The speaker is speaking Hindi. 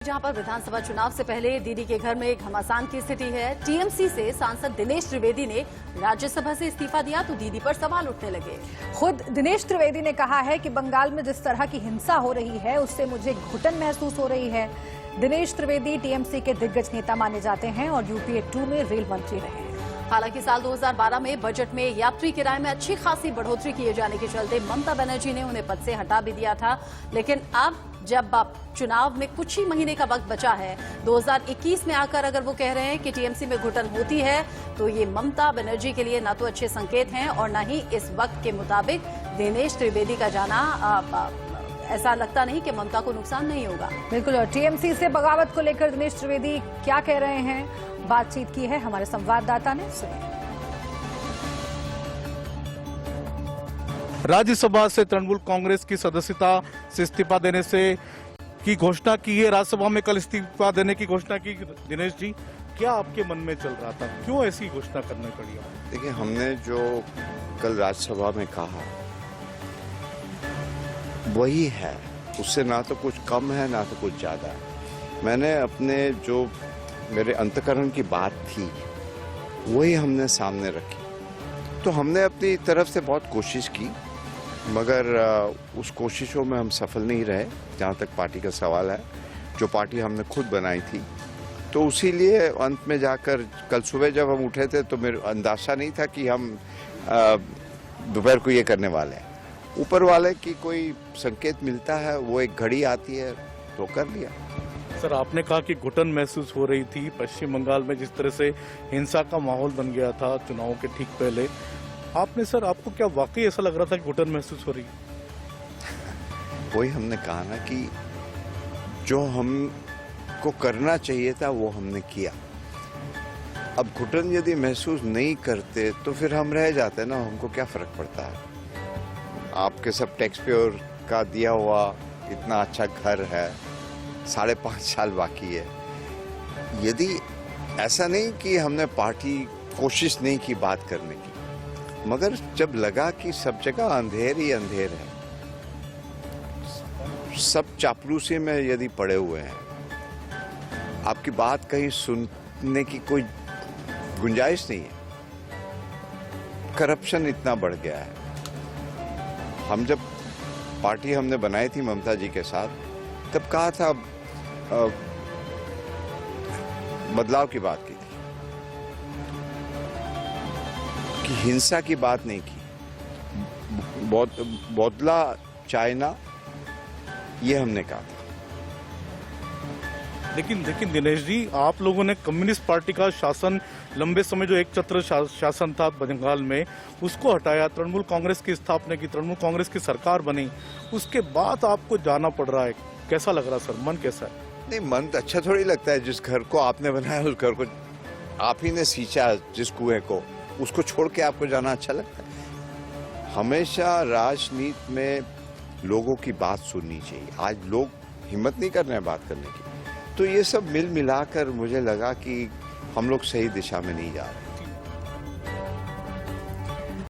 जहां पर विधानसभा चुनाव से पहले दीदी के घर में घमासान की स्थिति है। टीएमसी से सांसद दिनेश त्रिवेदी ने राज्यसभा से इस्तीफा दिया तो दीदी पर सवाल उठने लगे। खुद दिनेश त्रिवेदी ने कहा है कि बंगाल में जिस तरह की हिंसा हो रही है उससे मुझे घुटन महसूस हो रही है। दिनेश त्रिवेदी टीएमसी के दिग्गज नेता माने जाते हैं और यूपीए 2 में रेल मंत्री रहे हैं। हालांकि साल 2012 में बजट में यात्री किराए में अच्छी खासी बढ़ोतरी किए जाने के चलते ममता बनर्जी ने उन्हें पद से हटा भी दिया था। लेकिन अब जब चुनाव में कुछ ही महीने का वक्त बचा है, 2021 में आकर अगर वो कह रहे हैं कि टीएमसी में घुटन होती है तो ये ममता बनर्जी के लिए ना तो अच्छे संकेत हैं और न ही इस वक्त के मुताबिक दिनेश त्रिवेदी का जाना ऐसा लगता नहीं कि ममता को नुकसान नहीं होगा। बिल्कुल। और टीएमसी से बगावत को लेकर दिनेश त्रिवेदी क्या कह रहे हैं, बातचीत की है हमारे संवाददाता ने, सुनिए। राज्यसभा से तृणमूल कांग्रेस की सदस्यता से इस्तीफा देने से की घोषणा की है। राज्यसभा में कल इस्तीफा देने की घोषणा की। दिनेश जी, क्या आपके मन में चल रहा था, क्यों ऐसी घोषणा करनी पड़ी? देखिए, हमने जो कल राज्यसभा में कहा वही है, उससे ना तो कुछ कम है ना तो कुछ ज्यादा है। मैंने अपने जो मेरे अंतःकरण की बात थी वही हमने सामने रखी। तो हमने अपनी तरफ से बहुत कोशिश की, मगर उस कोशिशों में हम सफल नहीं रहे जहाँ तक पार्टी का सवाल है। जो पार्टी हमने खुद बनाई थी, तो उसीलिए अंत में जाकर कल सुबह जब हम उठे थे तो मेरा अंदाजा नहीं था कि हम दोपहर को ये करने वाले हैं। ऊपर वाले की कोई संकेत मिलता है, वो एक घड़ी आती है तो कर लिया। सर, आपने कहा कि घुटन महसूस हो रही थी पश्चिम बंगाल में, जिस तरह से हिंसा का माहौल बन गया था चुनाव के ठीक पहले। आपने सर, आपको क्या वाकई ऐसा लग रहा था कि घुटन महसूस हो रही है? वही हमने कहा ना कि जो हमको करना चाहिए था वो हमने किया। अब घुटन यदि महसूस नहीं करते तो फिर हम रह जाते ना, हमको क्या फर्क पड़ता है। आपके सब टैक्स पेयर का दिया हुआ इतना अच्छा घर है, 5.5 साल बाकी है। यदि ऐसा नहीं कि हमने पार्टी कोशिश नहीं की बात करने की, मगर जब लगा कि सब जगह अंधेर ही अंधेर है, सब चापलूसी में यदि पड़े हुए हैं, आपकी बात कहीं सुनने की कोई गुंजाइश नहीं है, करप्शन इतना बढ़ गया है। हम जब पार्टी हमने बनाई थी ममता जी के साथ, तब कहा था बदलाव की बात की थी, कि हिंसा की बात नहीं की, बदला चाइना, ये हमने कहा था। लेकिन दिनेश जी, आप लोगों ने कम्युनिस्ट पार्टी का शासन, लंबे समय जो एक छत्र शासन था बंगाल में, उसको हटाया, तृणमूल कांग्रेस की स्थापना की, तृणमूल कांग्रेस की सरकार बनी, उसके बाद आपको जाना पड़ रहा है। कैसा लग रहा सर, मन कैसा है? नहीं, मन तो अच्छा थोड़ी लगता है। जिस घर को आपने बनाया उस घर को आप ही ने सींचा, जिस कुएं को, उसको छोड़ के आपको जाना अच्छा लगता है? हमेशा राजनीति में लोगों की बात सुननी चाहिए। आज लोग हिम्मत नहीं कर रहे हैं बात करने की, तो ये सब मिल मिलाकर मुझे लगा कि हम लोग सही दिशा में नहीं जा रहे।